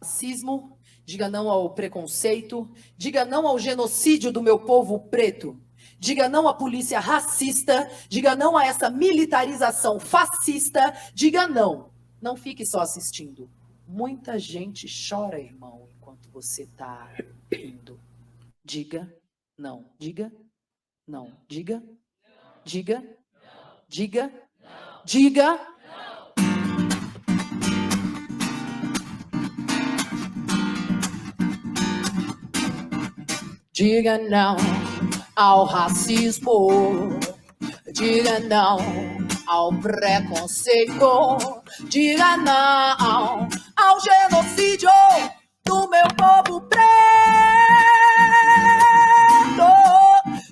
racismo, diga não ao preconceito, diga não ao genocídio do meu povo preto, diga não à polícia racista, diga não a essa militarização fascista, diga não. Não fique só assistindo. Muita gente chora, irmão, enquanto você está rindo. Diga não, diga não, diga, diga, diga, diga. Diga não ao racismo, diga não ao preconceito, diga não ao genocídio do meu povo preto.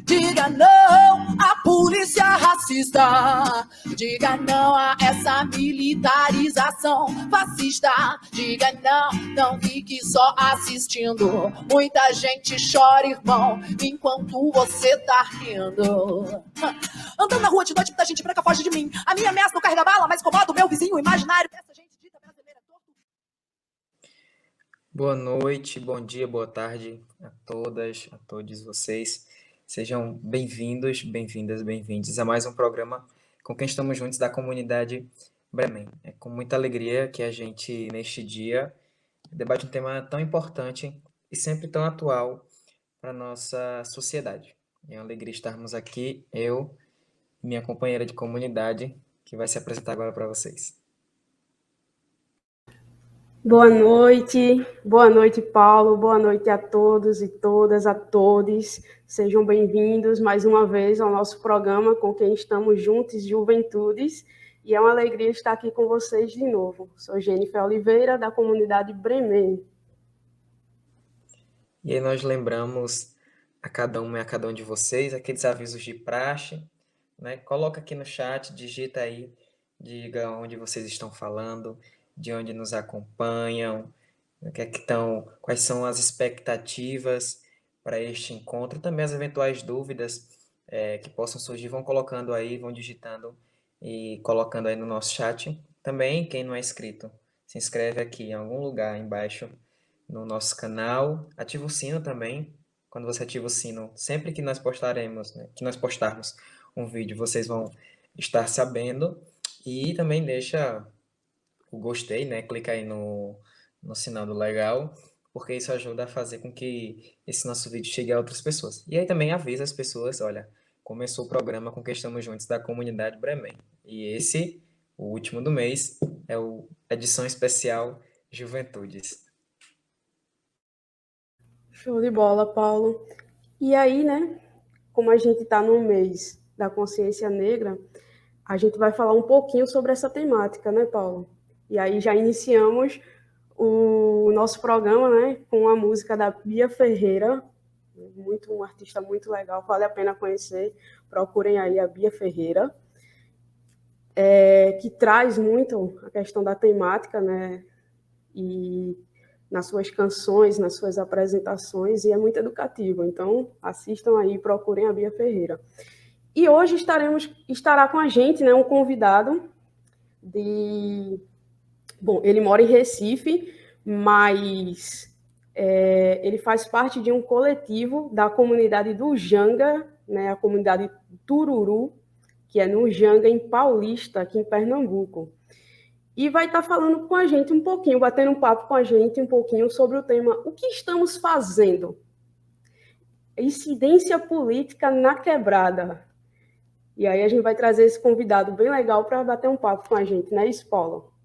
Diga não à polícia racista, diga não a essa militarização fascista, diga não, não fique só assistindo. Muita gente chora, irmão, enquanto você tá rindo. Andando na rua de noite, muita gente branca foge de mim. A minha ameaça não carrega bala, mas incomoda o meu vizinho imaginário. Essa gente dita brasileira torto. Boa noite, bom dia, boa tarde a todas, a todos vocês. Sejam bem-vindos, bem-vindas, bem-vindos a mais um programa com quem estamos juntos da comunidade Bremen. É com muita alegria que a gente, neste dia, debate um tema tão importante e sempre tão atual para a nossa sociedade. É uma alegria estarmos aqui, eu e minha companheira de comunidade, que vai se apresentar agora para vocês. Boa noite, Paulo, boa noite a todos e todas, a todos. Sejam bem-vindos mais uma vez ao nosso programa com quem estamos juntos, Juventudes, e é uma alegria estar aqui com vocês de novo. Sou Jennifer Oliveira, da comunidade Bremen. E aí nós lembramos a cada um e a cada um de vocês aqueles avisos de praxe, né? Coloca aqui no chat, digita aí, diga onde vocês estão falando, de onde nos acompanham, o que é que estão, quais são as expectativas para este encontro, também as eventuais dúvidas que possam surgir, vão colocando aí, vão digitando e colocando aí no nosso chat. Também, quem não é inscrito, se inscreve aqui em algum lugar embaixo no nosso canal, ativa o sino também. Quando você ativa o sino, sempre que nós postaremos, né, que nós postarmos um vídeo, vocês vão estar sabendo. E também deixa o gostei, né? Clica aí no sinal do legal, porque isso ajuda a fazer com que esse nosso vídeo chegue a outras pessoas. E aí também avisa as pessoas, olha, começou o programa com que estamos juntos da comunidade Bremen. E esse, o último do mês, é o edição especial Juventudes. Show de bola, Paulo. E aí, né, como a gente está no mês da consciência negra, a gente vai falar um pouquinho sobre essa temática, né, Paulo? E aí já iniciamos o nosso programa, né, com a música da Bia Ferreira, um artista muito legal, vale a pena conhecer, procurem aí a Bia Ferreira, que traz muito a questão da temática, né, e nas suas canções, nas suas apresentações, e é muito educativo. Então, assistam aí, procurem a Bia Ferreira. E hoje estará com a gente, né, um convidado Bom, ele mora em Recife, mas ele faz parte de um coletivo da comunidade do Janga, né, a comunidade Tururu, que é no Janga, em Paulista, aqui em Pernambuco. E vai estar falando com a gente um pouquinho, batendo um papo com a gente um pouquinho sobre o tema O que estamos fazendo? Incidência política na quebrada. E aí a gente vai trazer esse convidado bem legal para bater um papo com a gente, né, isso, Paulo?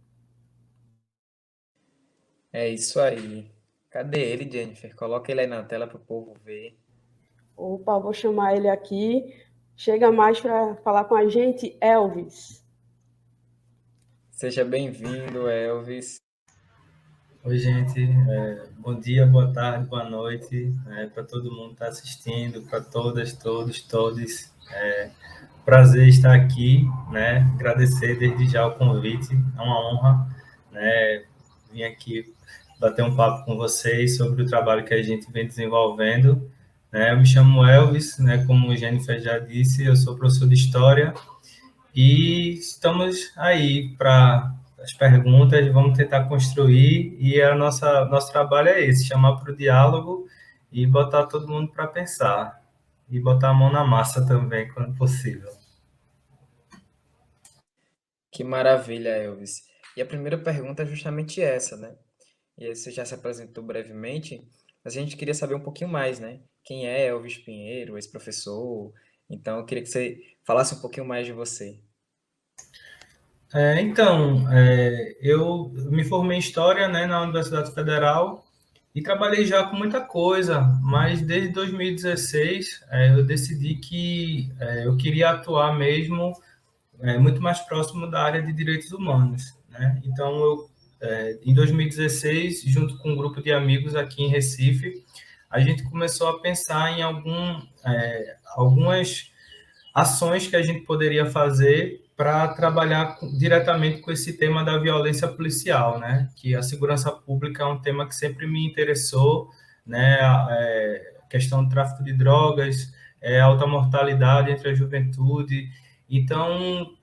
É isso aí. Cadê ele, Jennifer? Coloca ele aí na tela para o povo ver. Opa, vou chamar ele aqui. Chega mais para falar com a gente, Elvis. Seja bem-vindo, Elvis. Oi, gente. Bom dia, boa tarde, boa noite, para todo mundo que está assistindo, para todas, todos, todes. Prazer estar aqui, né? Agradecer desde já o convite, é uma honra, né? Vim aqui bater um papo com vocês sobre o trabalho que a gente vem desenvolvendo. Né? Eu me chamo Elvis, né? Como o Jennifer já disse, eu sou professor de História e estamos aí para as perguntas, vamos tentar construir, e nosso trabalho é esse, chamar para o diálogo e botar todo mundo para pensar, e botar a mão na massa também, quando possível. Que maravilha, Elvis. E a primeira pergunta é justamente essa, né? E aí você já se apresentou brevemente, mas a gente queria saber um pouquinho mais, né? Quem é Elvis Pinheiro, esse professor? Então, eu queria que você falasse um pouquinho mais de você. Eu me formei em História, né, na Universidade Federal e trabalhei já com muita coisa, mas desde 2016 eu decidi que eu queria atuar mesmo muito mais próximo da área de direitos humanos, né? Então, em 2016, junto com um grupo de amigos aqui em Recife, a gente começou a pensar em algumas ações que a gente poderia fazer para trabalhar diretamente com esse tema da violência policial, né? Que a segurança pública é um tema que sempre me interessou, né? Questão do tráfico de drogas, alta mortalidade entre a juventude. Então,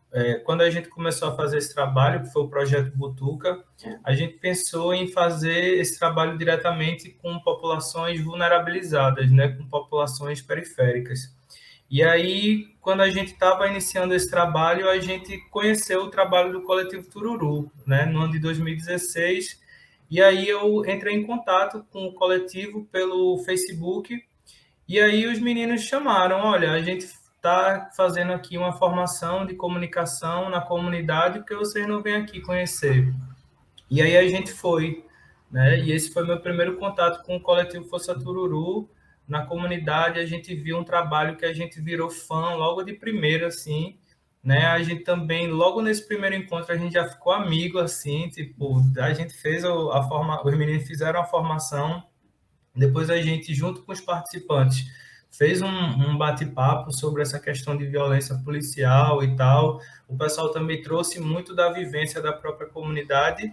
quando a gente começou a fazer esse trabalho, que foi o projeto Butuca, a gente pensou em fazer esse trabalho diretamente com populações vulnerabilizadas, né? Com populações periféricas. E aí, quando a gente estava iniciando esse trabalho, a gente conheceu o trabalho do Coletivo Tururu, né, no ano de 2016, e aí eu entrei em contato com o coletivo pelo Facebook, e aí os meninos chamaram, olha, a gente está fazendo aqui uma formação de comunicação na comunidade, porque vocês não vêm aqui conhecer. E aí a gente foi, né? E esse foi meu primeiro contato com o coletivo Força Tururu. Na comunidade, a gente viu um trabalho que a gente virou fã logo de primeira, assim, né? A gente também, logo nesse primeiro encontro, a gente já ficou amigo, assim, tipo, a gente fez os meninos fizeram a formação, depois a gente, junto com os participantes, fez um bate-papo sobre essa questão de violência policial e tal. O pessoal também trouxe muito da vivência da própria comunidade.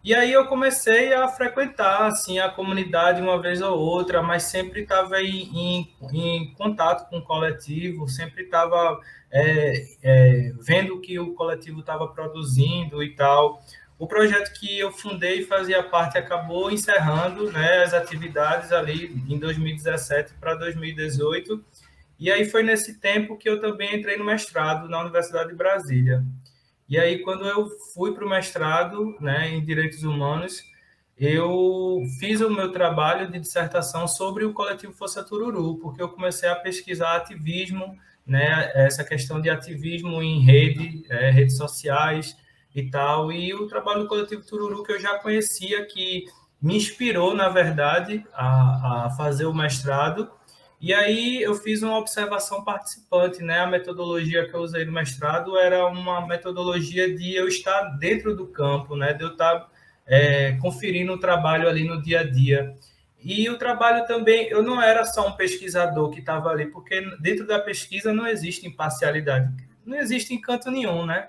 E aí eu comecei a frequentar assim a comunidade uma vez ou outra, mas sempre estava em contato com o coletivo, sempre estava vendo o que o coletivo estava produzindo e tal. O projeto que eu fundei e fazia parte acabou encerrando, né, as atividades ali em 2017 para 2018, e aí foi nesse tempo que eu também entrei no mestrado na Universidade de Brasília. E aí, quando eu fui para o mestrado, né, em Direitos Humanos, eu fiz o meu trabalho de dissertação sobre o coletivo Força Tururu, porque eu comecei a pesquisar ativismo, né, essa questão de ativismo em redes sociais e tal, e o trabalho do coletivo Tururu que eu já conhecia, que me inspirou, na verdade, a fazer o mestrado. E aí eu fiz uma observação participante, né? A metodologia que eu usei no mestrado era uma metodologia de eu estar dentro do campo, né? De eu estar conferindo o trabalho ali no dia a dia. E o trabalho também, eu não era só um pesquisador que estava ali, porque dentro da pesquisa não existe imparcialidade, não existe em canto nenhum, né?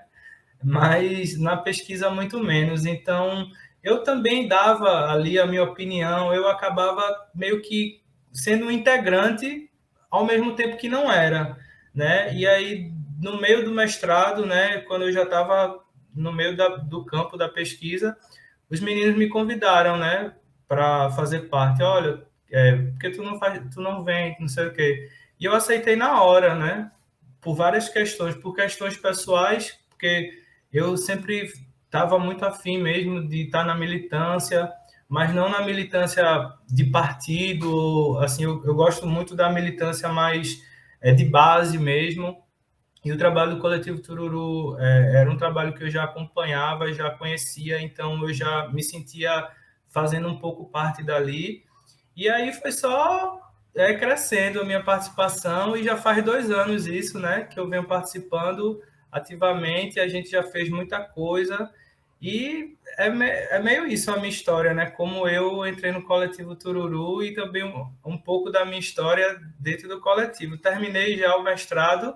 Mas na pesquisa muito menos. Então, eu também dava ali a minha opinião, eu acabava meio que sendo um integrante ao mesmo tempo que não era, né? E aí, no meio do mestrado, né, quando eu já estava no meio do campo da pesquisa, os meninos me convidaram, né, para fazer parte. Olha, porque tu não vem, não sei o quê. E eu aceitei na hora, né? Por várias questões, por questões pessoais, porque eu sempre estava muito afim mesmo de estar na militância, mas não na militância de partido, assim, eu gosto muito da militância mais de base mesmo, e o trabalho do Coletivo Tururu era um trabalho que eu já acompanhava, já conhecia, então eu já me sentia fazendo um pouco parte dali, e aí foi só crescendo a minha participação, e já faz 2 anos isso, né, que eu venho participando ativamente, a gente já fez muita coisa, e é meio isso a minha história, né, como eu entrei no Coletivo Tururu e também um pouco da minha história dentro do coletivo. Terminei já o mestrado,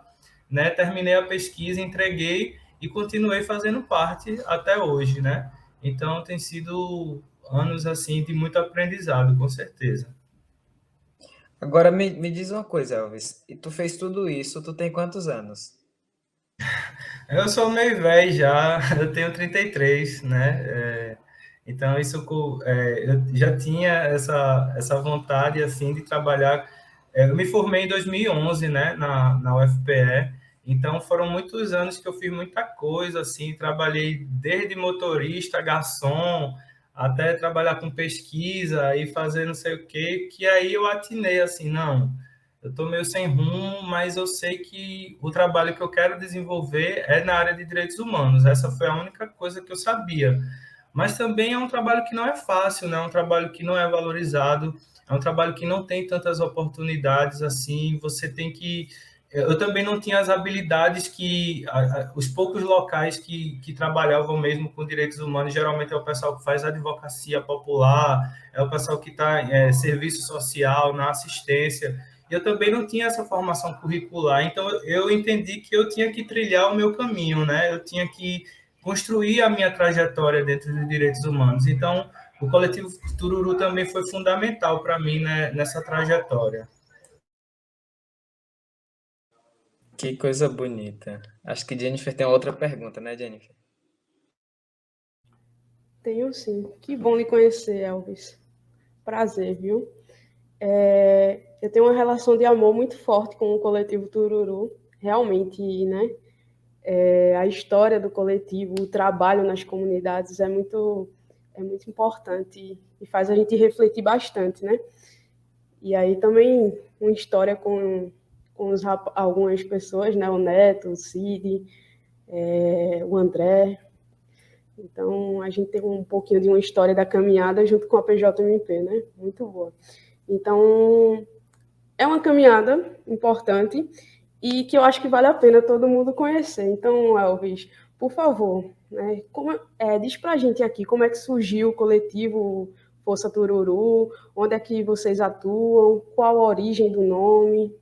né, terminei a pesquisa, entreguei e continuei fazendo parte até hoje, né, então tem sido anos assim de muito aprendizado, com certeza. Agora me diz uma coisa, Elvis. E tu fez tudo isso, tu tem quantos anos? Eu sou meio velho já, eu tenho 33, né? Então, eu já tinha essa vontade, assim, de trabalhar. Eu me formei em 2011, né, na UFPE, então foram muitos anos que eu fiz muita coisa, assim, trabalhei desde motorista, garçom, até trabalhar com pesquisa e fazer não sei o quê, que aí eu atinei, assim, não, eu estou meio sem rumo, mas eu sei que o trabalho que eu quero desenvolver é na área de direitos humanos. Essa foi a única coisa que eu sabia. Mas também é um trabalho que não é fácil, né? É um trabalho que não é valorizado, é um trabalho que não tem tantas oportunidades assim. Você tem que. Eu também não tinha as habilidades que os poucos locais que trabalhavam mesmo com direitos humanos, geralmente é o pessoal que faz advocacia popular, é o pessoal que está serviço social, na assistência. E eu também não tinha essa formação curricular, então eu entendi que eu tinha que trilhar o meu caminho, né? Eu tinha que construir a minha trajetória dentro dos direitos humanos. Então, o coletivo Tururu também foi fundamental para mim, né, nessa trajetória. Que coisa bonita. Acho que Jennifer tem outra pergunta, né, Jennifer? Tenho sim. Que bom lhe conhecer, Elvis. Prazer, viu? Eu tenho uma relação de amor muito forte com o coletivo Tururu. Realmente, né? A história do coletivo, o trabalho nas comunidades é muito importante e faz a gente refletir bastante, né? E aí também uma história com algumas pessoas, né? O Neto, o Cid, o André. Então, a gente tem um pouquinho de uma história da caminhada junto com a PJMP, né? Muito boa. Então, é uma caminhada importante e que eu acho que vale a pena todo mundo conhecer. Então, Elvis, por favor, né, diz para a gente aqui como é que surgiu o coletivo Força Tururu, onde é que vocês atuam, qual a origem do nome.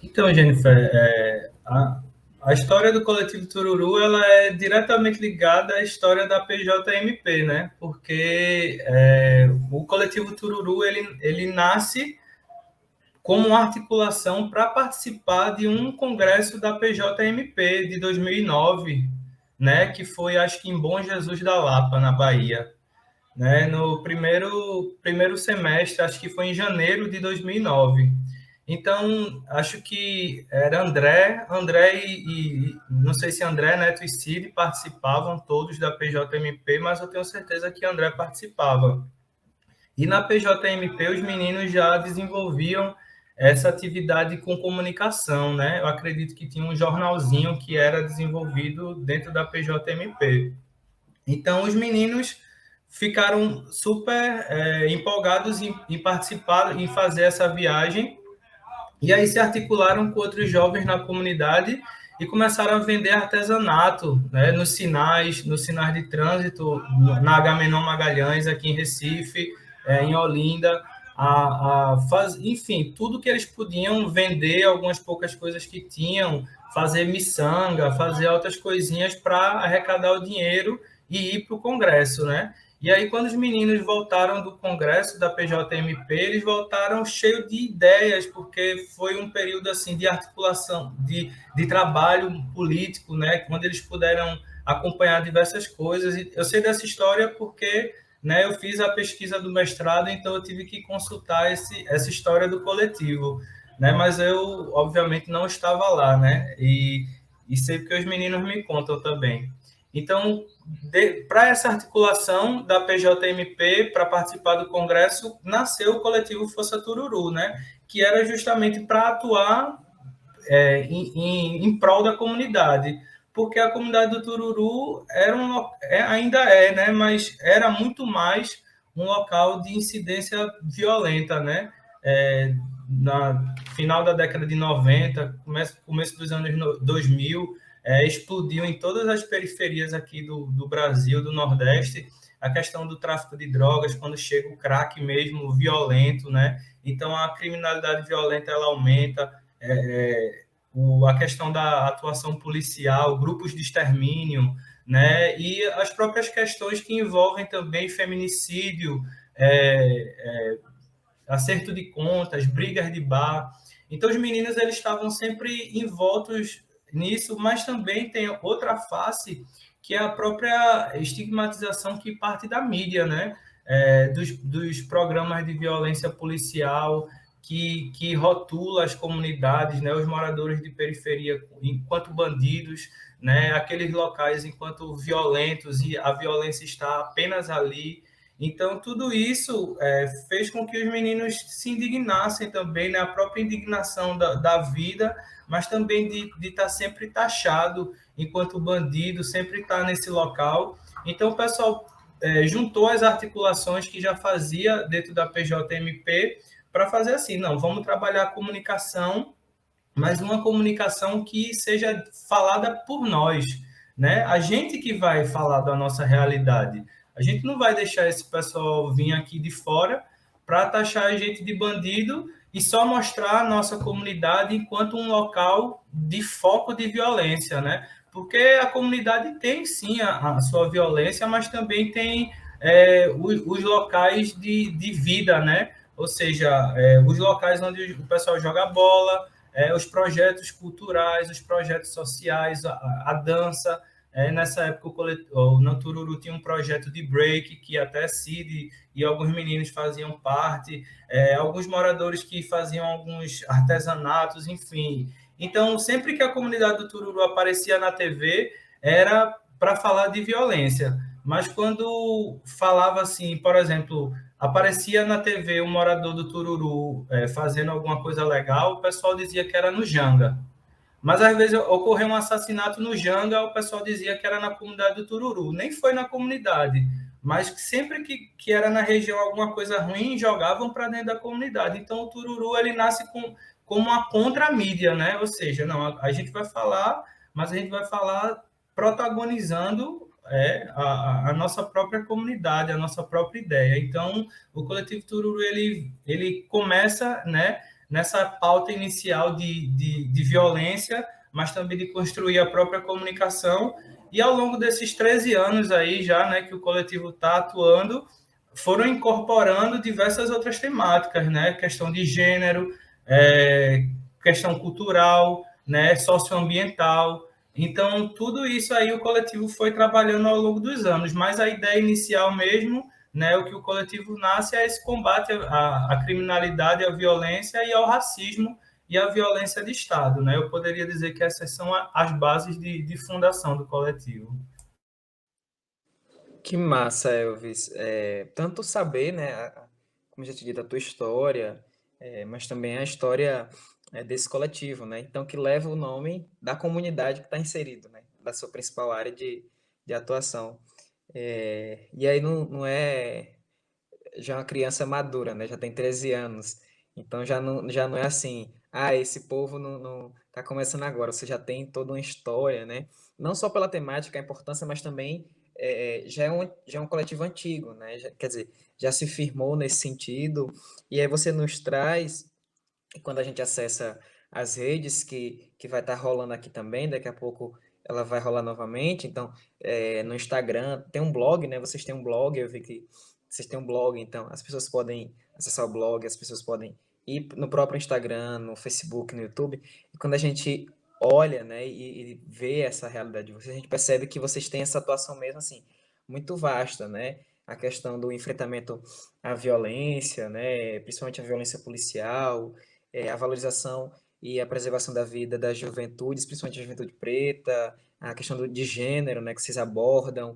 Então, Jennifer, a história do coletivo Tururu ela é diretamente ligada à história da PJMP, né? Porque o coletivo Tururu ele nasce como uma articulação para participar de um congresso da PJMP de 2009, né? Que foi, acho que em Bom Jesus da Lapa, na Bahia, né? No primeiro semestre, acho que foi em janeiro de 2009. Então, acho que era André e não sei se André, Neto e Cid participavam todos da PJMP, mas eu tenho certeza que André participava. E na PJMP os meninos já desenvolviam essa atividade com comunicação, né? Eu acredito que tinha um jornalzinho que era desenvolvido dentro da PJMP. Então, os meninos ficaram super empolgados em participar, em fazer essa viagem, e aí se articularam com outros jovens na comunidade e começaram a vender artesanato, né, nos sinais de trânsito, na Agamenon Magalhães, aqui em Recife, em Olinda, enfim, tudo que eles podiam vender, algumas poucas coisas que tinham, fazer miçanga, fazer outras coisinhas para arrecadar o dinheiro e ir para o Congresso, né? E aí, quando os meninos voltaram do congresso da PJMP, eles voltaram cheios de ideias, porque foi um período assim de articulação, de trabalho político, né? Quando eles puderam acompanhar diversas coisas. E eu sei dessa história porque, né, eu fiz a pesquisa do mestrado, então eu tive que consultar essa história do coletivo, né? Mas eu, obviamente, não estava lá, né? E sei porque os meninos me contam também. Então, para essa articulação da PJMP, para participar do Congresso, nasceu o coletivo Força Tururu, né? Que era justamente para atuar em prol da comunidade, porque a comunidade do Tururu ainda né? Mas era muito mais um local de incidência violenta, né? Na final da década de 90, começo dos anos 2000, explodiu em todas as periferias aqui do Brasil, do Nordeste, a questão do tráfico de drogas, quando chega o crack mesmo, violento, né? Então, a criminalidade violenta, ela aumenta, a questão da atuação policial, grupos de extermínio, né? E as próprias questões que envolvem também feminicídio, acerto de contas, brigas de bar. Então, os meninos eles estavam sempre envoltos nisso, mas também tem outra face, que é a própria estigmatização que parte da mídia, né? Dos programas de violência policial, que rotula as comunidades, né, os moradores de periferia enquanto bandidos, né, aqueles locais enquanto violentos, e a violência está apenas ali. Então, tudo isso fez com que os meninos se indignassem também, né, a própria indignação da vida, mas também de estar sempre taxado enquanto bandido, sempre estar nesse local. Então, o pessoal juntou as articulações que já fazia dentro da PJMP para fazer assim, não, vamos trabalhar a comunicação, mas uma comunicação que seja falada por nós, né? A gente que vai falar da nossa realidade. A gente não vai deixar esse pessoal vir aqui de fora para taxar a gente de bandido e só mostrar a nossa comunidade enquanto um local de foco de violência, né? Porque a comunidade tem, sim, a sua violência, mas também tem os locais de vida, né? Ou seja, os locais onde o pessoal joga bola, os projetos culturais, os projetos sociais, a dança. Nessa época, o Natururu tinha um projeto de break, que até Cid e alguns meninos faziam parte, alguns moradores que faziam alguns artesanatos, enfim. Então, sempre que a comunidade do Tururu aparecia na TV, era para falar de violência. Mas quando falava assim, por exemplo, aparecia na TV um morador do Tururu fazendo alguma coisa legal, o pessoal dizia que era no Janga. Mas às vezes ocorreu um assassinato no Janga, o pessoal dizia que era na comunidade do Tururu. Nem foi na comunidade, mas sempre que era na região alguma coisa ruim, jogavam para dentro da comunidade. Então o Tururu ele nasce como uma contra-mídia, né? Ou seja, não, a gente vai falar, mas a gente vai falar protagonizando a nossa própria comunidade, a nossa própria ideia. Então o Coletivo Tururu ele começa, né, nessa pauta inicial de violência, mas também de construir a própria comunicação. E ao longo desses 13 anos aí já, né, que o coletivo está atuando, foram incorporando diversas outras temáticas, né, questão de gênero, questão cultural, né, socioambiental. Então, tudo isso aí o coletivo foi trabalhando ao longo dos anos, mas a ideia inicial mesmo, né, o que o coletivo nasce é esse combate à criminalidade, à violência e ao racismo e à violência de Estado, né? Eu poderia dizer que essas são as bases de fundação do coletivo. Que massa, Elvis. Tanto saber, né, como já te disse, a tua história, mas também a história desse coletivo, né? Então, que leva o nome da comunidade que está inserido, né? Da sua principal área de atuação. E aí não é já uma criança madura, né? Já tem 13 anos. Então já não é assim, esse povo não tá começando agora. Você já tem toda uma história, né? Não só pela temática, a importância, mas também já é um coletivo antigo, né? Quer dizer, já se firmou nesse sentido. E aí você nos traz, quando a gente acessa as redes, que vai estar rolando aqui também, daqui a pouco ela vai rolar novamente. Então, no Instagram, tem um blog, né? Vocês têm um blog, eu vi que vocês têm um blog, então as pessoas podem acessar o blog, as pessoas podem ir no próprio Instagram, no Facebook, no YouTube, e quando a gente olha, né, e vê essa realidade de vocês, a gente percebe que vocês têm essa atuação mesmo, assim, muito vasta, né, a questão do enfrentamento à violência, né, principalmente a violência policial, a valorização e a preservação da vida das juventudes, principalmente a juventude preta, a questão de gênero, né, que vocês abordam,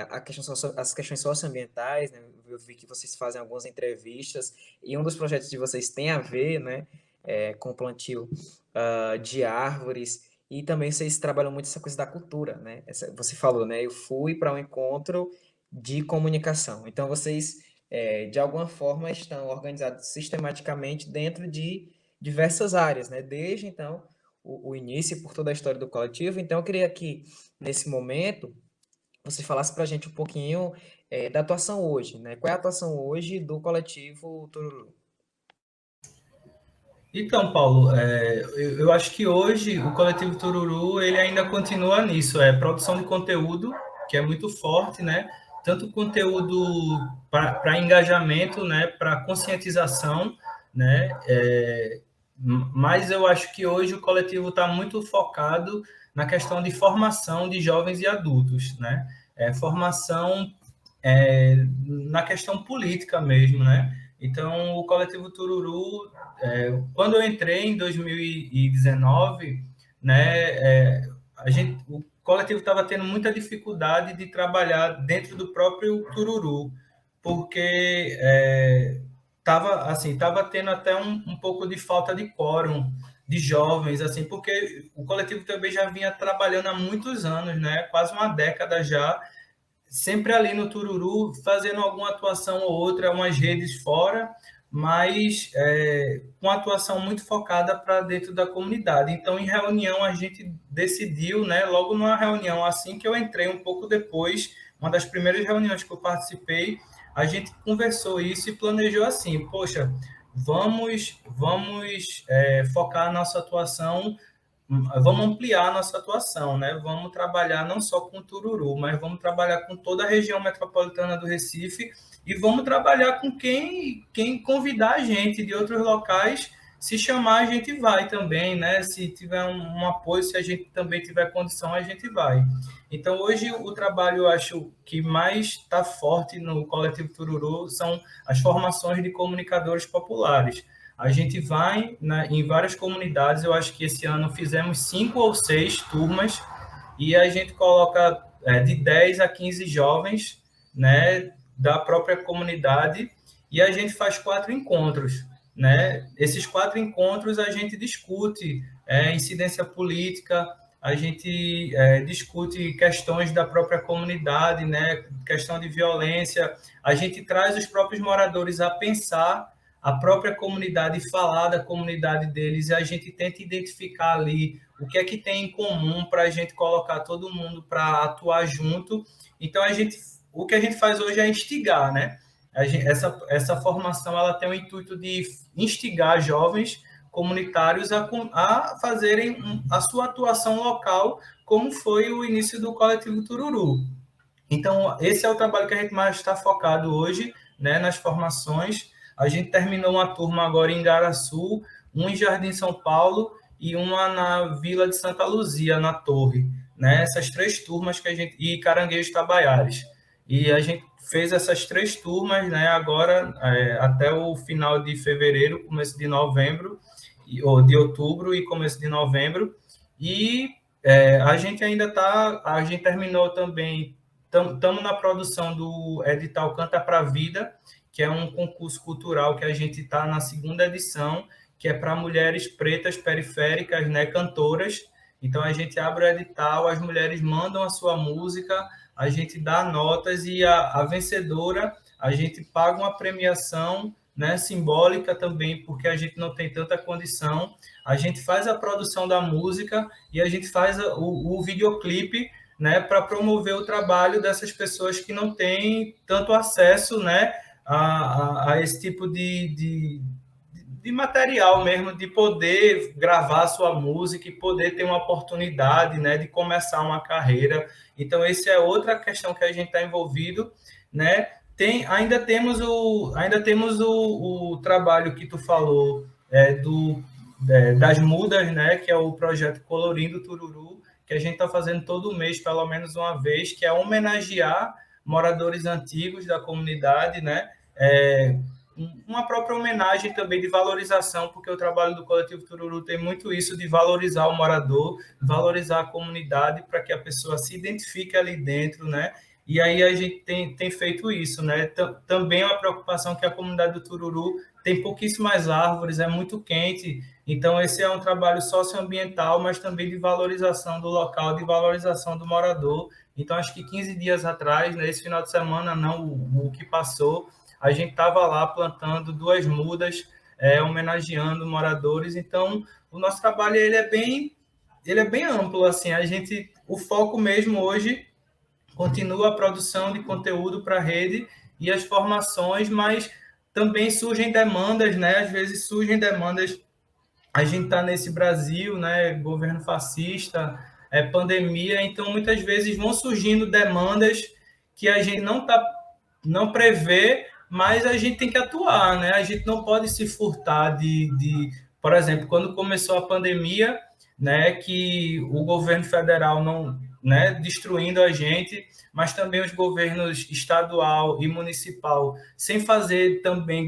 as questões socioambientais, né? Eu vi que vocês fazem algumas entrevistas e um dos projetos de vocês tem a ver, né, com o plantio de árvores, e também vocês trabalham muito essa coisa da cultura, né? Você falou, né? Eu fui para um encontro de comunicação. Então vocês, de alguma forma, estão organizados sistematicamente dentro de diversas áreas, né? Desde então o início, por toda a história do coletivo. Então eu queria que nesse momento você falasse para a gente um pouquinho da atuação hoje, né? Qual é a atuação hoje do coletivo Tururu? Então, Paulo, eu acho que hoje o coletivo Tururu ele ainda continua nisso, produção de conteúdo, que é muito forte, né? Tanto conteúdo para engajamento, né? Para conscientização, né? mas eu acho que hoje o coletivo está muito focado na questão de formação de jovens e adultos, né? Formação na questão política mesmo, né? Então, o Coletivo Tururu, quando eu entrei em 2019, né, o coletivo estava tendo muita dificuldade de trabalhar dentro do próprio Tururu, porque tava tendo até um pouco de falta de quórum de jovens, assim, porque o coletivo também já vinha trabalhando há muitos anos, né, quase uma década já, sempre ali no Tururu, fazendo alguma atuação ou outra, umas redes fora, mas com atuação muito focada para dentro da comunidade. Então, em reunião, a gente decidiu, né, logo numa reunião assim que eu entrei, um pouco depois, uma das primeiras reuniões que eu participei, a gente conversou isso e planejou assim, poxa, vamos focar a nossa atuação, vamos ampliar a nossa atuação, né? Vamos trabalhar não só com Tururu, mas vamos trabalhar com toda a região metropolitana do Recife e vamos trabalhar com quem convidar a gente de outros locais. Se chamar, a gente vai também, né? Se tiver um apoio, se a gente também tiver condição, a gente vai. Então, hoje, o trabalho, eu acho, que mais está forte no Coletivo Tururu são as formações de comunicadores populares. A gente vai em várias comunidades, eu acho que esse ano fizemos 5 ou 6 turmas, e a gente coloca de 10 a 15 jovens, né, da própria comunidade, e a gente faz 4 encontros. Né? Esses 4 encontros a gente discute incidência política, a gente discute questões da própria comunidade, né? Questão de violência, a gente traz os próprios moradores a pensar a própria comunidade, falar da comunidade deles, e a gente tenta identificar ali o que é que tem em comum para a gente colocar todo mundo para atuar junto. Então, o que a gente faz hoje é instigar, né? Essa formação ela tem o intuito de instigar jovens comunitários a fazerem a sua atuação local, como foi o início do Coletivo Tururu. Então, esse é o trabalho que a gente mais está focado hoje, né, nas formações. A gente terminou uma turma agora em Garaçu, uma em Jardim São Paulo e uma na Vila de Santa Luzia, na Torre. Né? Essas 3 turmas que a gente... E Caranguejos Tabaiares. E a gente fez essas 3 turmas, né, agora até o final de fevereiro, começo de novembro, ou de outubro e começo de novembro. E a gente ainda a gente terminou também, estamos na produção do edital Canta para a Vida, que é um concurso cultural que a gente está na 2ª edição, que é para mulheres pretas periféricas, né, cantoras. Então, a gente abre o edital, as mulheres mandam a sua música, a gente dá notas e a vencedora, a gente paga uma premiação, né, simbólica também, porque a gente não tem tanta condição. A gente faz a produção da música e a gente faz o videoclipe, né, para promover o trabalho dessas pessoas que não têm tanto acesso, né, a esse tipo de material mesmo, de poder gravar sua música e poder ter uma oportunidade, né, de começar uma carreira. Então, essa é outra questão que a gente está envolvido, né? Ainda temos o trabalho que tu falou das mudas, né, que é o projeto Colorindo Tururu, que a gente está fazendo todo mês, pelo menos uma vez, que é homenagear moradores antigos da comunidade, né? Uma própria homenagem também de valorização, porque o trabalho do Coletivo Tururu tem muito isso de valorizar o morador, valorizar a comunidade para que a pessoa se identifique ali dentro, né? E aí a gente tem feito isso, né? Também é uma preocupação que a comunidade do Tururu tem pouquíssimas árvores, é muito quente, então esse é um trabalho socioambiental, mas também de valorização do local, de valorização do morador. Então, acho que 15 dias atrás, nesse final de semana, não o que passou, a gente estava lá plantando 2 mudas, homenageando moradores. Então, o nosso trabalho ele é bem amplo, assim. O foco mesmo hoje continua a produção de conteúdo para a rede e as formações, mas também surgem demandas, né? Às vezes surgem demandas. A gente está nesse Brasil, né? Governo fascista, pandemia, então muitas vezes vão surgindo demandas que a gente não prevê, mas a gente tem que atuar, né? A gente não pode se furtar Por exemplo, quando começou a pandemia, né, que o governo federal não, né, destruindo a gente, mas também os governos estadual e municipal, sem fazer também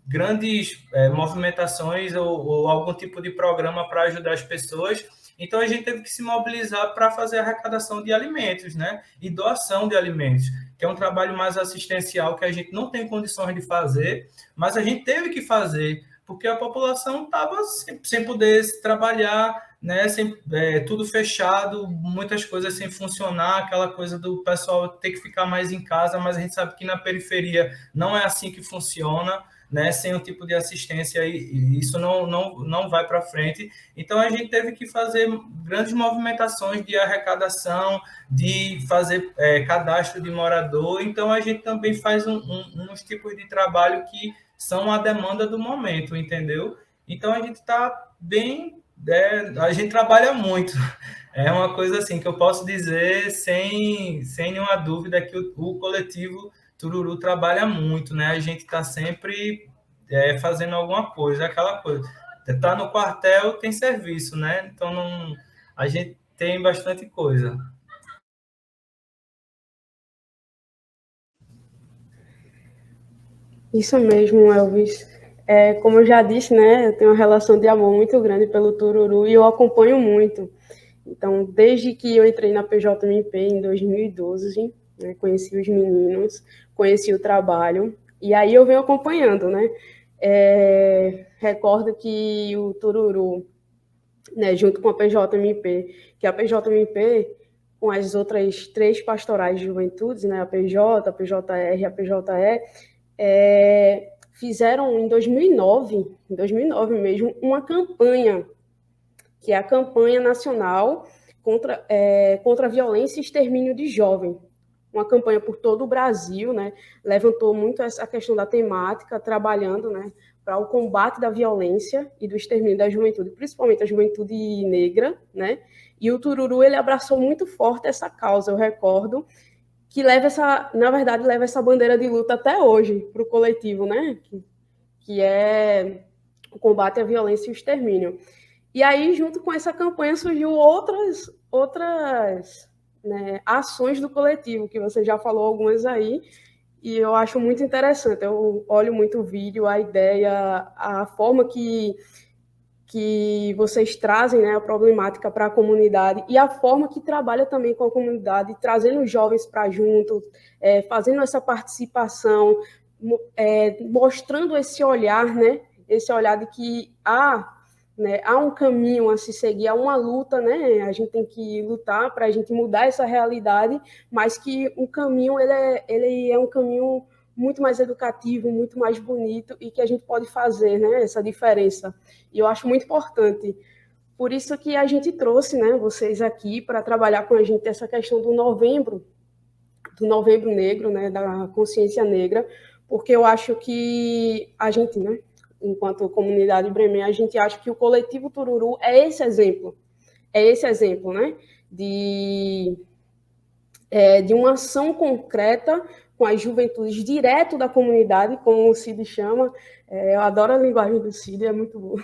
grandes movimentações ou algum tipo de programa para ajudar as pessoas. Então, a gente teve que se mobilizar para fazer arrecadação de alimentos, né? E doação de alimentos, que é um trabalho mais assistencial que a gente não tem condições de fazer, mas a gente teve que fazer, porque a população estava sem poder trabalhar, né? Tudo fechado, muitas coisas sem funcionar, aquela coisa do pessoal ter que ficar mais em casa, mas a gente sabe que na periferia não é assim que funciona, né? Sem o tipo de assistência, e isso não vai para frente. Então, a gente teve que fazer grandes movimentações de arrecadação, de fazer cadastro de morador. Então, a gente também faz uns tipos de trabalho que são a demanda do momento, entendeu? Então, a gente está bem... a gente trabalha muito. É uma coisa assim que eu posso dizer sem nenhuma dúvida que o coletivo Tururu trabalha muito, né? A gente está sempre fazendo alguma coisa, aquela coisa. Tá no quartel, tem serviço, né? Então, a gente tem bastante coisa. Isso mesmo, Elvis. Como eu já disse, né, eu tenho uma relação de amor muito grande pelo Tururu e eu acompanho muito. Então, desde que eu entrei na PJMP em 2012, né, conheci os meninos, conheci o trabalho, e aí eu venho acompanhando, né? Recordo que o Tururu, né, junto com a PJMP, que a PJMP, com as outras 3 pastorais de juventudes, né, a PJ, a PJR e a PJE, fizeram em 2009 mesmo, uma campanha, que é a campanha nacional contra a violência e extermínio de jovem. Uma campanha por todo o Brasil, né? Levantou muito essa questão da temática, trabalhando, né, para o combate da violência e do extermínio da juventude, principalmente a juventude negra, né? E o Tururu, ele abraçou muito forte essa causa, eu recordo, que na verdade, leva essa bandeira de luta até hoje para o coletivo, né? Que é o combate à violência e o extermínio. E aí, junto com essa campanha, surgiu outras né, ações do coletivo, que você já falou algumas aí, e eu acho muito interessante. Eu olho muito o vídeo, a ideia, a forma que vocês trazem, né, a problemática para a comunidade e a forma que trabalha também com a comunidade, trazendo os jovens para junto, fazendo essa participação, mostrando esse olhar, né, esse olhar de que há um caminho a se seguir, há uma luta, né, a gente tem que lutar para a gente mudar essa realidade, mas que o caminho ele é um caminho muito mais educativo, muito mais bonito e que a gente pode fazer, né, essa diferença. E eu acho muito importante. Por isso que a gente trouxe, né, vocês aqui para trabalhar com a gente essa questão do novembro negro, né, da consciência negra, porque eu acho que a gente, né, enquanto comunidade Bremém, a gente acha que o coletivo Tururu é esse exemplo, né, de uma ação concreta com as juventudes direto da comunidade, como o Cid chama. Eu adoro a linguagem do Cid, é muito boa.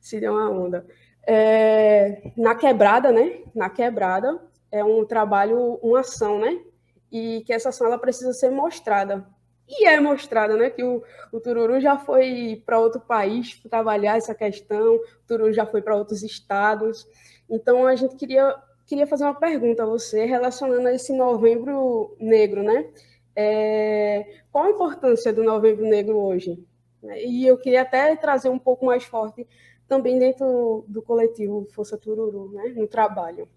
Cid é uma onda. Na quebrada, né? Na quebrada é um trabalho, uma ação, né? E que essa ação ela precisa ser mostrada. E é mostrada, né? Que o Tururu já foi para outro país trabalhar essa questão, o Tururu já foi para outros estados. Então, a gente queria fazer uma pergunta a você, relacionando a esse Novembro Negro, né? Qual a importância do Novembro Negro hoje? E eu queria até trazer um pouco mais forte também dentro do coletivo Força Tururu, né? No trabalho.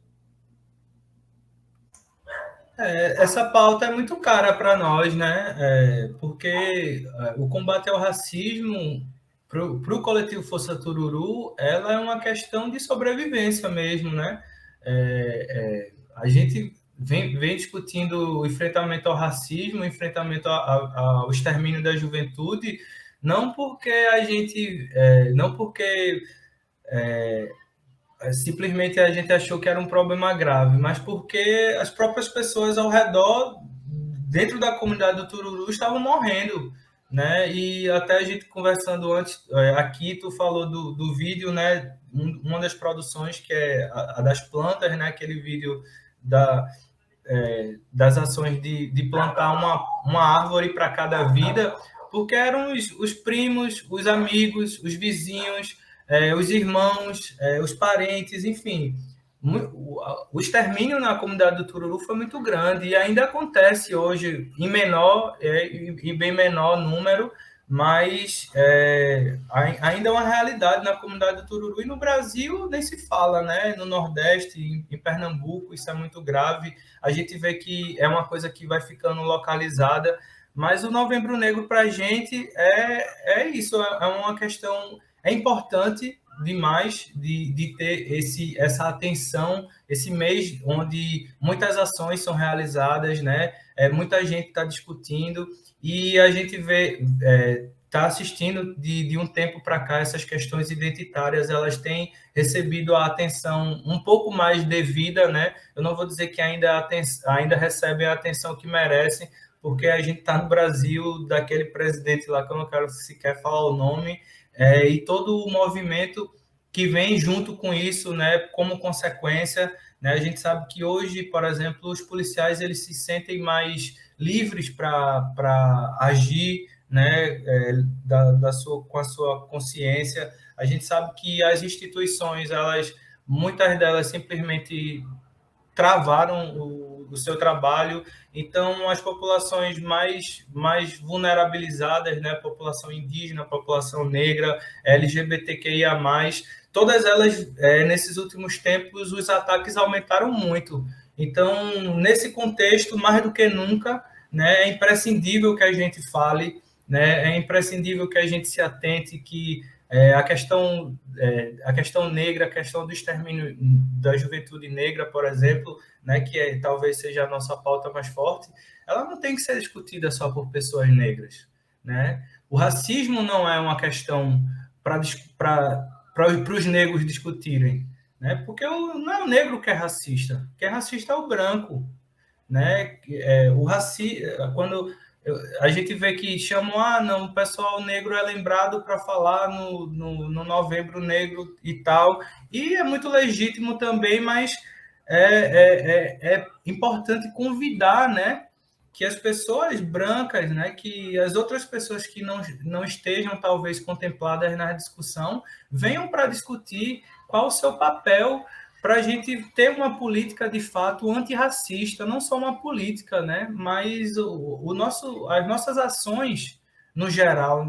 Essa pauta é muito cara para nós, né? Porque o combate ao racismo, para o coletivo Força Tururu, ela é uma questão de sobrevivência mesmo, né? A gente vem discutindo o enfrentamento ao racismo, o enfrentamento ao extermínio da juventude, não porque simplesmente a gente achou que era um problema grave, mas porque as próprias pessoas ao redor, dentro da comunidade do Tururu, estavam morrendo, né? E até a gente conversando antes, aqui tu falou do vídeo, né? Uma das produções que é a das plantas, né? Aquele vídeo das ações de plantar uma árvore para cada vida, porque eram os primos, os amigos, os vizinhos, os irmãos, os parentes, enfim. O extermínio na comunidade do Tururu foi muito grande e ainda acontece hoje em menor e bem menor número, mas ainda é uma realidade na comunidade do Tururu e no Brasil nem se fala, né? No Nordeste, em Pernambuco, isso é muito grave. A gente vê que é uma coisa que vai ficando localizada, mas o Novembro Negro para a gente é isso, é uma questão, é importante demais de ter essa atenção, esse mês onde muitas ações são realizadas, né? Muita gente está discutindo e a gente vê, está assistindo de um tempo para cá, essas questões identitárias, elas têm recebido a atenção um pouco mais devida, né? Eu não vou dizer que ainda recebem a atenção que merecem, porque a gente está no Brasil, daquele presidente lá, que eu não quero sequer falar o nome, e todo o movimento que vem junto com isso, né, como consequência, né, a gente sabe que hoje, por exemplo, os policiais eles se sentem mais livres para agir, né, com a sua consciência. A gente sabe que as instituições, muitas delas simplesmente travaram o seu trabalho, então as populações mais vulnerabilizadas, né, população indígena, população negra, LGBTQIA+, todas elas, nesses últimos tempos, os ataques aumentaram muito. Então, nesse contexto, mais do que nunca, né, é imprescindível que a gente fale, né, é imprescindível que a gente se atente que a questão negra, a questão do extermínio da juventude negra, por exemplo, né, que talvez seja a nossa pauta mais forte, ela não tem que ser discutida só por pessoas negras, né? O racismo não é uma questão para os negros discutirem, né? Porque não é o negro que é racista, quem é racista é o branco, né? O racismo, quando a gente vê que chamam, não, o pessoal negro é lembrado para falar no Novembro Negro e tal, e é muito legítimo também, mas é importante convidar, né, que as pessoas brancas, né, que as outras pessoas que não estejam talvez contempladas na discussão, venham para discutir qual o seu papel para a gente ter uma política de fato antirracista, não só uma política, né, mas as nossas ações no geral,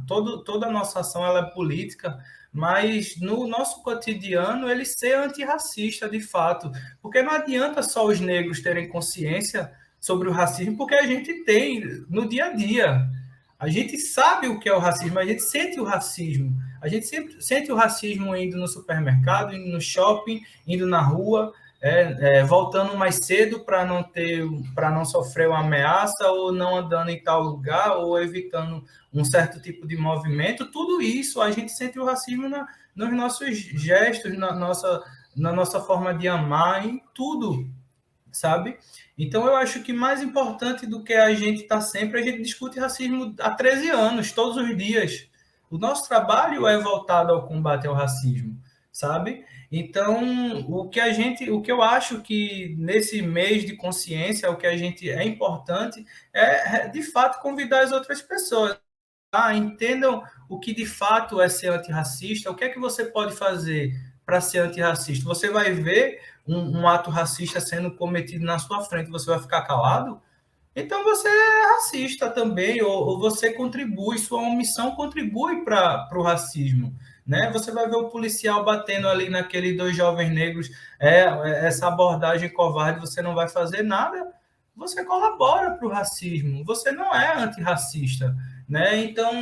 toda a nossa ação ela é política, mas no nosso cotidiano ele ser antirracista de fato, porque não adianta só os negros terem consciência sobre o racismo, porque a gente tem no dia a dia. A gente sabe o que é o racismo, a gente sente o racismo. A gente sempre sente o racismo indo no supermercado, indo no shopping, indo na rua, voltando mais cedo para não sofrer uma ameaça, ou não andando em tal lugar, ou evitando um certo tipo de movimento. Tudo isso a gente sente o racismo nos nossos gestos, na nossa forma de amar, em tudo, sabe? Então, eu acho que mais importante do que a gente estar sempre, a gente discute racismo há 13 anos, todos os dias. O nosso trabalho é voltado ao combate ao racismo, sabe? Então, o que eu acho que nesse mês de consciência, o que a gente é importante de fato, convidar as outras pessoas. Entendam o que de fato é ser antirracista, o que é que você pode fazer para ser antirracista. Você vai ver um ato racista sendo cometido na sua frente, você vai ficar calado? Então você é racista também, ou você contribui, sua omissão contribui para o racismo. Né? Você vai ver o policial batendo ali naqueles 2 jovens negros, essa abordagem covarde, você não vai fazer nada, você colabora para o racismo, você não é antirracista. Né? Então,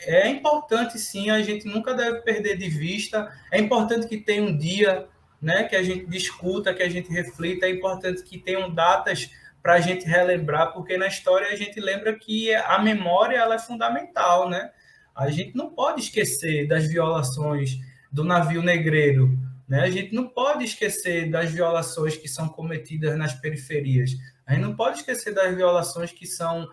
é importante, sim, a gente nunca deve perder de vista, é importante que tenha um dia, né, que a gente discuta, que a gente reflita, é importante que tenham datas para a gente relembrar, porque na história a gente lembra que a memória ela é fundamental, né? A gente não pode esquecer das violações do navio negreiro, né? A gente não pode esquecer das violações que são cometidas nas periferias. A gente não pode esquecer das violações que são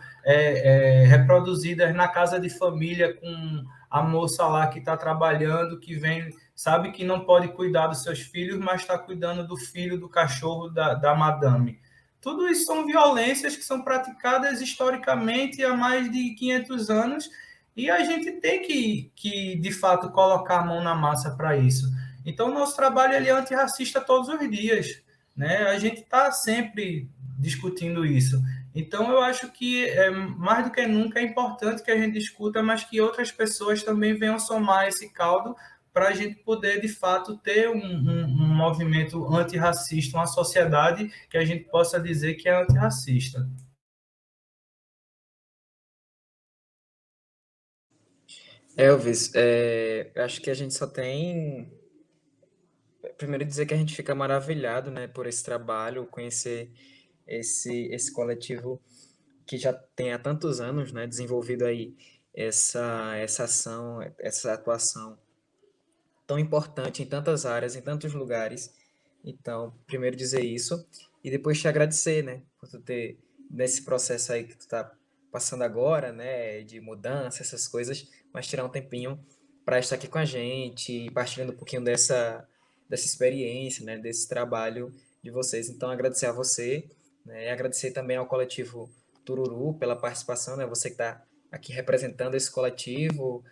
reproduzidas na casa de família com a moça lá que está trabalhando, que vem, sabe que não pode cuidar dos seus filhos, mas está cuidando do filho, do cachorro da madame. Tudo isso são violências que são praticadas historicamente há mais de 500 anos e a gente tem que de fato, colocar a mão na massa para isso. Então, o nosso trabalho ele é antirracista todos os dias, né? A gente está sempre discutindo isso. Então, eu acho que mais do que nunca é importante que a gente discuta, mas que outras pessoas também venham somar esse caldo para a gente poder, de fato, ter um movimento antirracista, uma sociedade que a gente possa dizer que é antirracista. Elvis, eu acho que a gente só tem. Primeiro dizer que a gente fica maravilhado, né, por esse trabalho, conhecer esse coletivo que já tem há tantos anos, né, desenvolvido aí essa ação, essa atuação tão importante em tantas áreas, em tantos lugares. Então, primeiro dizer isso e depois te agradecer, né, por tu ter nesse processo aí que tu tá passando agora, né, de mudança, essas coisas, mas tirar um tempinho para estar aqui com a gente, partilhando um pouquinho dessa experiência, né, desse trabalho de vocês. Então, agradecer a você, né, e agradecer também ao coletivo Tururu pela participação, né, você que está aqui representando esse coletivo,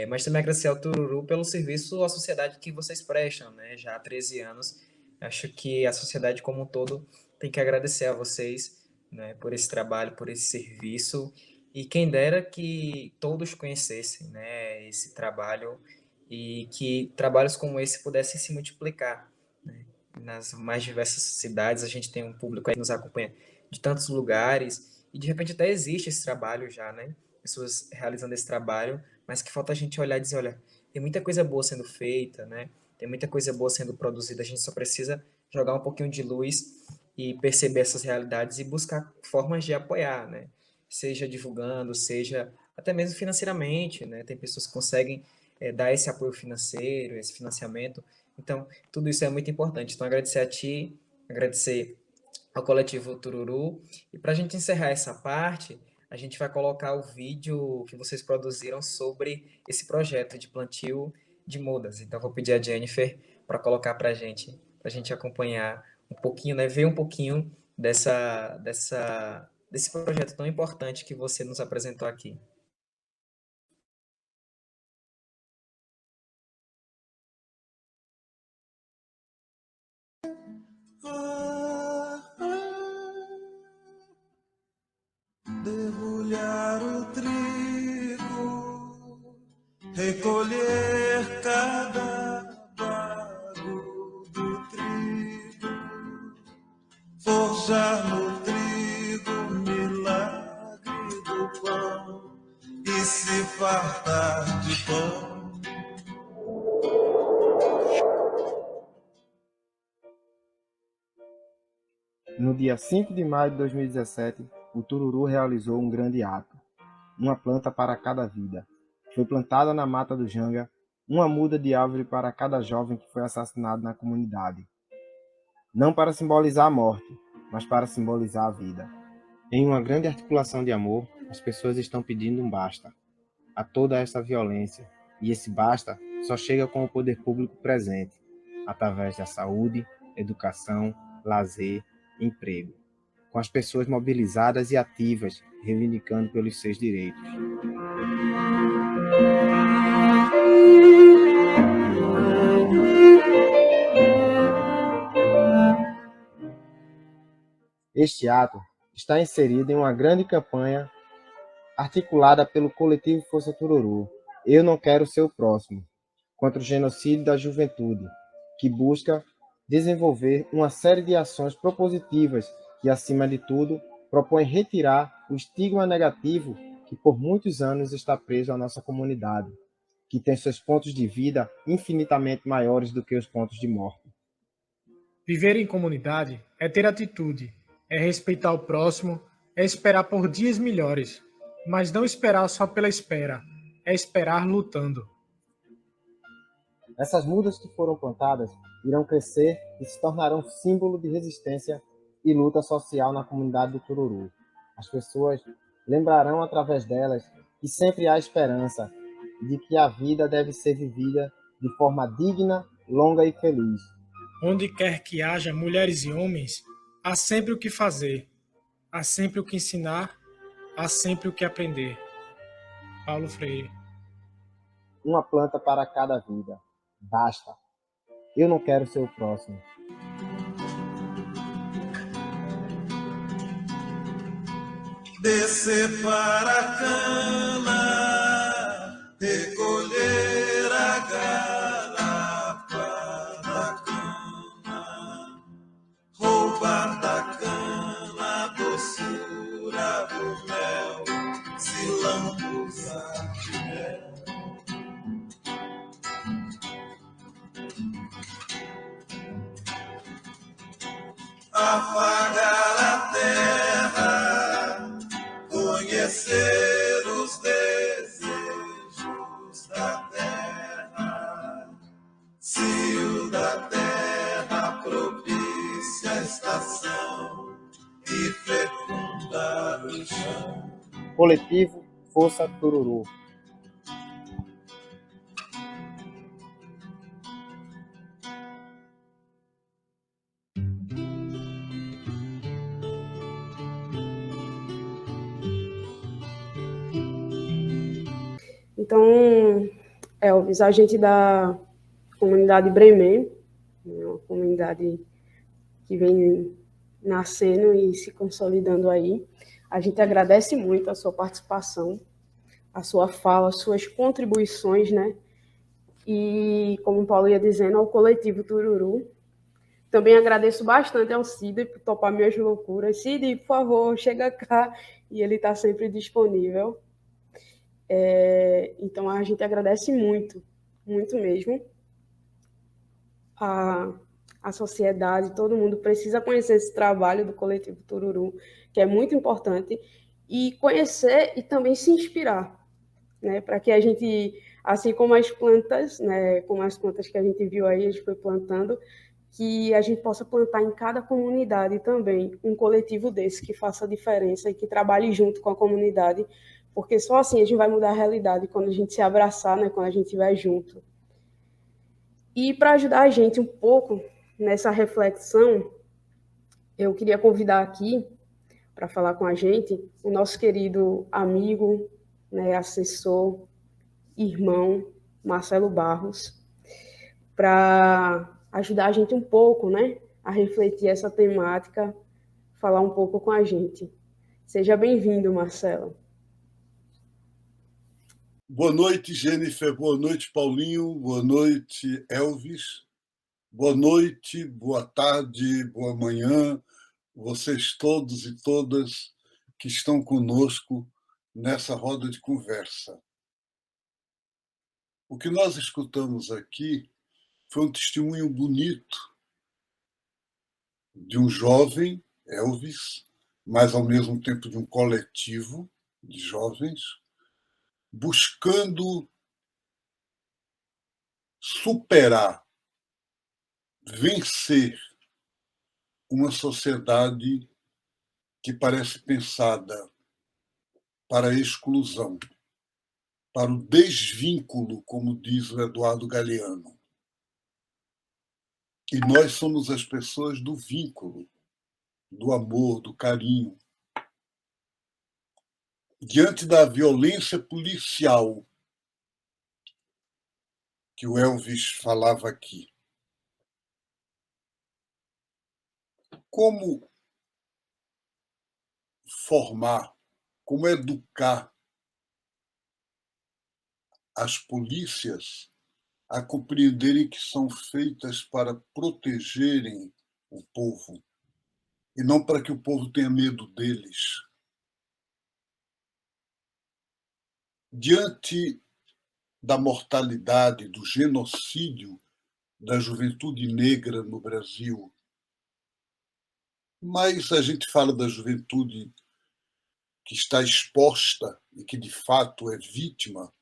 mas também agradecer ao Tururu pelo serviço à sociedade que vocês prestam, né? Já há 13 anos. Acho que a sociedade como um todo tem que agradecer a vocês, né, por esse trabalho, por esse serviço. E quem dera que todos conhecessem, né, esse trabalho e que trabalhos como esse pudessem se multiplicar, né? Nas mais diversas cidades, a gente tem um público aí que nos acompanha de tantos lugares e de repente até existe esse trabalho já, né? Pessoas realizando esse trabalho, mas que falta a gente olhar e dizer, olha, tem muita coisa boa sendo feita, né? Tem muita coisa boa sendo produzida, a gente só precisa jogar um pouquinho de luz e perceber essas realidades e buscar formas de apoiar, né? Seja divulgando, seja até mesmo financeiramente, né? Tem pessoas que conseguem dar esse apoio financeiro, esse financiamento. Então, tudo isso é muito importante. Então, agradecer a ti, agradecer ao coletivo Tururu. E para a gente encerrar essa parte, a gente vai colocar o vídeo que vocês produziram sobre esse projeto de plantio de mudas. Então, vou pedir a Jennifer para colocar para a gente acompanhar um pouquinho, né, ver um pouquinho desse projeto tão importante que você nos apresentou aqui. Debulhar o trigo, recolher cada bago do trigo, forjar no trigo o milagre do pão e se fartar de pão. No dia 5 de maio de 2017, o Tururu realizou um grande ato. Uma planta para cada vida. Foi plantada na Mata do Janga uma muda de árvore para cada jovem que foi assassinado na comunidade. Não para simbolizar a morte, mas para simbolizar a vida. Em uma grande articulação de amor, as pessoas estão pedindo um basta a toda essa violência. E esse basta só chega com o poder público presente, através da saúde, educação, lazer, emprego, com as pessoas mobilizadas e ativas, reivindicando pelos seus direitos. Este ato está inserido em uma grande campanha articulada pelo coletivo Força Tururu, Eu Não Quero Ser o Próximo, contra o genocídio da juventude, que busca desenvolver uma série de ações propositivas que, acima de tudo, propõem retirar o estigma negativo que por muitos anos está preso à nossa comunidade, que tem seus pontos de vida infinitamente maiores do que os pontos de morte. Viver em comunidade é ter atitude, é respeitar o próximo, é esperar por dias melhores, mas não esperar só pela espera, é esperar lutando. Essas mudas que foram plantadas irão crescer e se tornarão símbolo de resistência e luta social na comunidade do Tururu. As pessoas lembrarão através delas que sempre há esperança e de que a vida deve ser vivida de forma digna, longa e feliz. Onde quer que haja mulheres e homens, há sempre o que fazer, há sempre o que ensinar, há sempre o que aprender. Paulo Freire. Uma planta para cada vida. Basta. Eu não quero ser o próximo. Descer para a cana, recolher a garapa da cana, roubar da cana a doçura do mel, se lambuzar de mel. Afagar a terra, conhecer os desejos da terra, se o da terra propicia a estação e fecundar o chão. Coletivo Força Tururu. Então, Elvis, a gente da comunidade Bremen, uma comunidade que vem nascendo e se consolidando aí, a gente agradece muito a sua participação, a sua fala, as suas contribuições, né? E, como o Paulo ia dizendo, ao coletivo Tururu. Também agradeço bastante ao Cid por topar minhas loucuras. Cid, por favor, chega cá. E ele está sempre disponível. Então, a gente agradece muito, muito mesmo. A sociedade, todo mundo precisa conhecer esse trabalho do coletivo Tururu, que é muito importante, e conhecer e também se inspirar, né? Para que a gente, assim como as plantas, né, como as plantas que a gente viu aí, a gente foi plantando, que a gente possa plantar em cada comunidade também um coletivo desse que faça a diferença e que trabalhe junto com a comunidade, porque só assim a gente vai mudar a realidade, quando a gente se abraçar, né, quando a gente estiver junto. E para ajudar a gente um pouco nessa reflexão, eu queria convidar aqui para falar com a gente o nosso querido amigo, né, assessor, irmão, Marcelo Barros, para ajudar a gente um pouco, né, a refletir essa temática, falar um pouco com a gente. Seja bem-vindo, Marcelo. Boa noite, Jennifer. Boa noite, Paulinho. Boa noite, Elvis. Boa noite, boa tarde, boa manhã, vocês todos e todas que estão conosco nessa roda de conversa. O que nós escutamos aqui foi um testemunho bonito de um jovem, Elvis, mas ao mesmo tempo de um coletivo de jovens, buscando superar, vencer uma sociedade que parece pensada para a exclusão, para o desvínculo, como diz o Eduardo Galeano. E nós somos as pessoas do vínculo, do amor, do carinho. Diante da violência policial que o Elvis falava aqui, como formar, como educar as polícias a compreenderem que são feitas para protegerem o povo e não para que o povo tenha medo deles. Diante da mortalidade, do genocídio da juventude negra no Brasil, mas a gente fala da juventude que está exposta e que, de fato, é vítima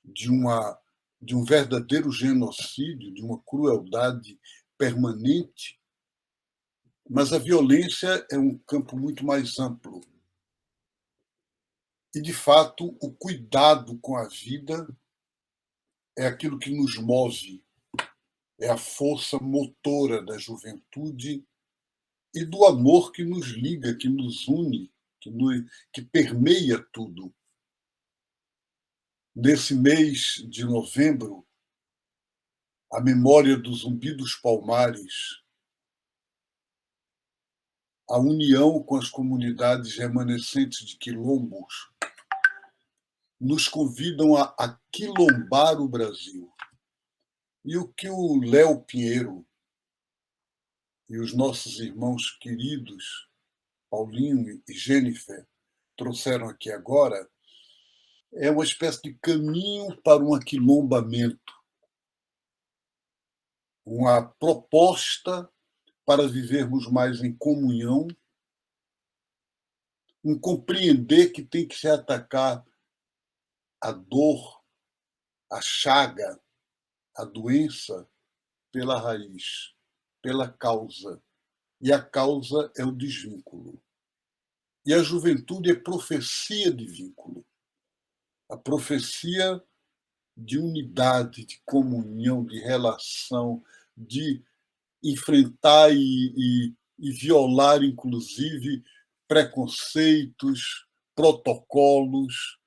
de um verdadeiro genocídio, de uma crueldade permanente, Mas a violência é um campo muito mais amplo. E, de fato, o cuidado com a vida é aquilo que nos move, é a força motora da juventude e do amor que nos liga, que nos une, que permeia tudo. Nesse mês de novembro, a memória do Zumbi dos Palmares, a união com as comunidades remanescentes de quilombos, nos convidam a aquilombar o Brasil. E o que o Léo Pinheiro e os nossos irmãos queridos, Paulinho e Jennifer, trouxeram aqui agora, é uma espécie de caminho para um aquilombamento, uma proposta para vivermos mais em comunhão, um compreender que tem que se atacar a dor, a chaga, a doença pela raiz, pela causa. E a causa é o desvínculo. E a juventude é profecia de vínculo. A profecia de unidade, de comunhão, de relação, de enfrentar e violar, inclusive, preconceitos, protocolos,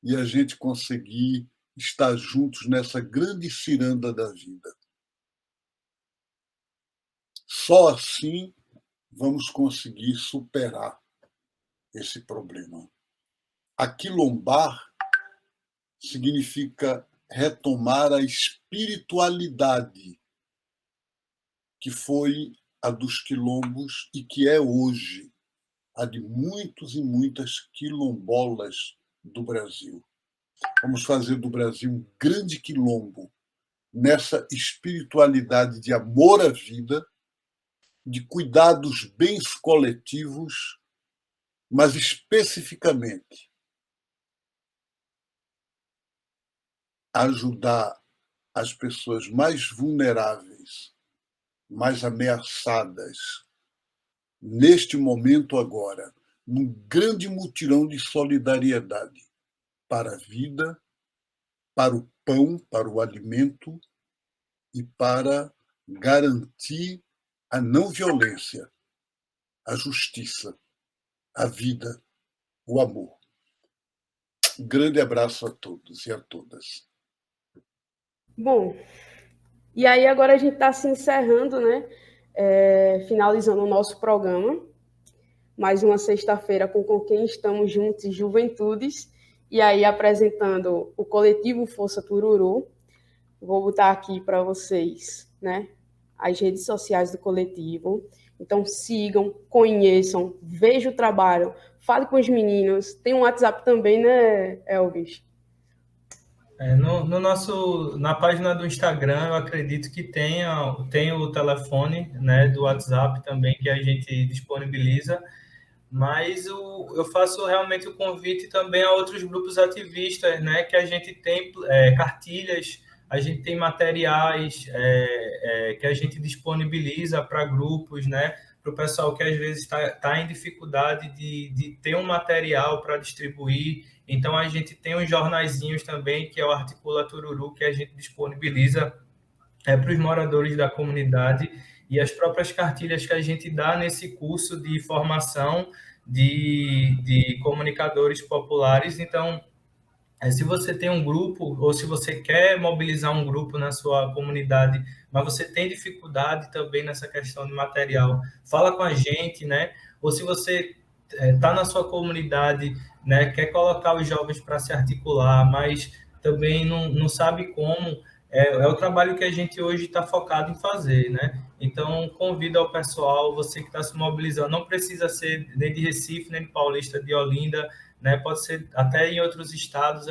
e a gente conseguir estar juntos nessa grande ciranda da vida. Só assim vamos conseguir superar esse problema. Aquilombar significa retomar a espiritualidade que foi a dos quilombos e que é hoje a de muitos e muitas quilombolas do Brasil. Vamos fazer do Brasil um grande quilombo nessa espiritualidade de amor à vida, de cuidar dos bens coletivos, mas especificamente ajudar as pessoas mais vulneráveis, mais ameaçadas, neste momento agora, num grande mutirão de solidariedade para a vida, para o pão, para o alimento e para garantir a não violência, a justiça, a vida, o amor. Um grande abraço a todos e a todas. Bom, e aí agora a gente está se encerrando, né? Finalizando o nosso programa. Mais uma sexta-feira com quem estamos juntos, Juventudes. E aí apresentando o coletivo Força Tururu. Vou botar aqui para vocês, né? As redes sociais do coletivo. Então sigam, conheçam, vejam o trabalho, fale com os meninos. Tem um WhatsApp também, né, Elvis? Na página do Instagram, eu acredito que tem o telefone, né, do WhatsApp também, que a gente disponibiliza, mas eu faço realmente o convite também a outros grupos ativistas, né, que a gente tem cartilhas, a gente tem materiais que a gente disponibiliza para grupos, né, para o pessoal que às vezes está em dificuldade de ter um material para distribuir. Então, a gente tem uns jornaizinhos também, que é o Articula Tururu, que a gente disponibiliza para os moradores da comunidade, e as próprias cartilhas que a gente dá nesse curso de formação de comunicadores populares. Então, se você tem um grupo, ou se você quer mobilizar um grupo na sua comunidade, mas você tem dificuldade também nessa questão de material, fala com a gente, né? Ou se você está na sua comunidade, né, quer colocar os jovens para se articular, mas também não sabe como, é o trabalho que a gente hoje está focado em fazer, né? Então, convido ao pessoal, você que está se mobilizando, não precisa ser nem de Recife, nem de Paulista, de Olinda, né? Pode ser até em outros estados.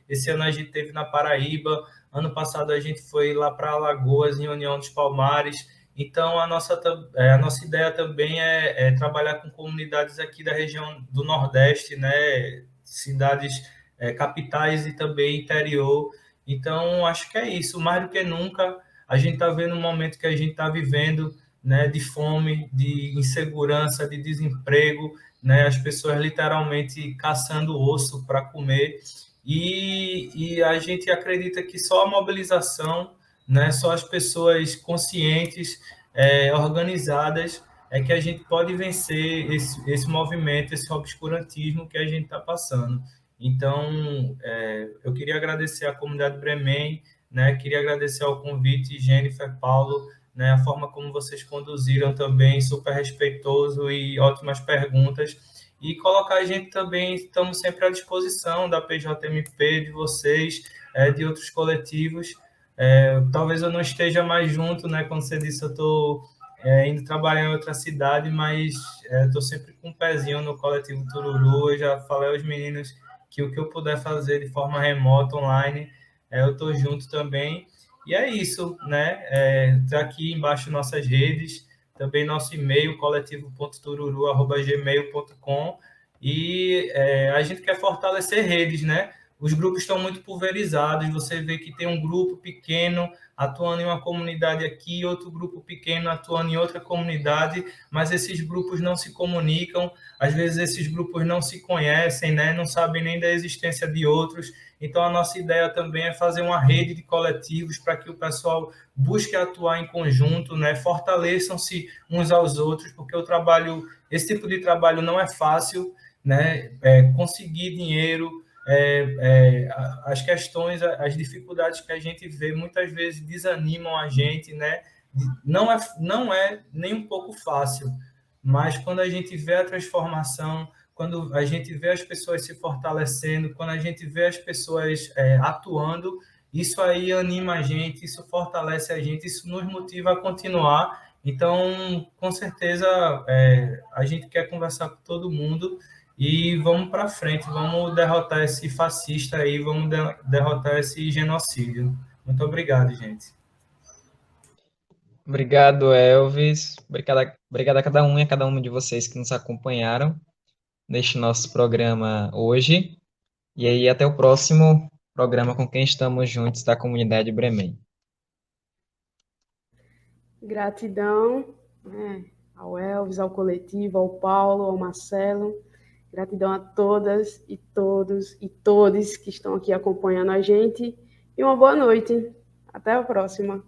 Esse ano a gente teve na Paraíba, ano passado a gente foi lá para Alagoas, em União dos Palmares. Então, a nossa ideia também é trabalhar com comunidades aqui da região do Nordeste, né? Cidades, capitais e também interior. Então, acho que é isso. Mais do que nunca, a gente está vendo um momento que a gente está vivendo, né, de fome, de insegurança, de desemprego, né, as pessoas literalmente caçando osso para comer, e a gente acredita que só a mobilização, né, só as pessoas conscientes, organizadas, é que a gente pode vencer esse movimento, esse obscurantismo que a gente está passando. Então, eu queria agradecer à comunidade Bremen, né, queria agradecer ao convite, Jennifer, Paulo, né, a forma como vocês conduziram também, super respeitoso e ótimas perguntas. E colocar a gente também, estamos sempre à disposição da PJMP, de vocês, de outros coletivos. Talvez eu não esteja mais junto, né? Como você disse, eu estou indo trabalhar em outra cidade, mas estou sempre com um pezinho no coletivo Tururu. Eu já falei aos meninos que o que eu puder fazer de forma remota, online, eu estou junto também. E é isso, né? Está aqui embaixo nossas redes, também nosso e-mail, coletivo.tururu@gmail.com, e a gente quer fortalecer redes, né? Os grupos estão muito pulverizados, você vê que tem um grupo pequeno atuando em uma comunidade aqui, outro grupo pequeno atuando em outra comunidade, mas esses grupos não se comunicam, às vezes esses grupos não se conhecem, né? Não sabem nem da existência de outros. Então, a nossa ideia também é fazer uma rede de coletivos para que o pessoal busque atuar em conjunto, né? Fortaleçam-se uns aos outros, porque o trabalho, esse tipo de trabalho não é fácil, né? Conseguir dinheiro, as questões, as dificuldades que a gente vê muitas vezes desanimam a gente, né? Não é nem um pouco fácil, mas quando a gente vê a transformação, quando a gente vê as pessoas se fortalecendo, quando a gente vê as pessoas atuando, isso aí anima a gente, isso fortalece a gente, isso nos motiva a continuar. Então, com certeza, a gente quer conversar com todo mundo e vamos para frente, vamos derrotar esse fascista aí, vamos derrotar esse genocídio. Muito obrigado, gente. Obrigado, Elvis. Obrigado a cada um e a cada uma de vocês que nos acompanharam neste nosso programa hoje. E aí, até o próximo programa com quem estamos juntos da comunidade Bremen. Gratidão, né, ao Elvis, ao coletivo, ao Paulo, ao Marcelo. Gratidão a todas e todos e todes que estão aqui acompanhando a gente. E uma boa noite. Até a próxima.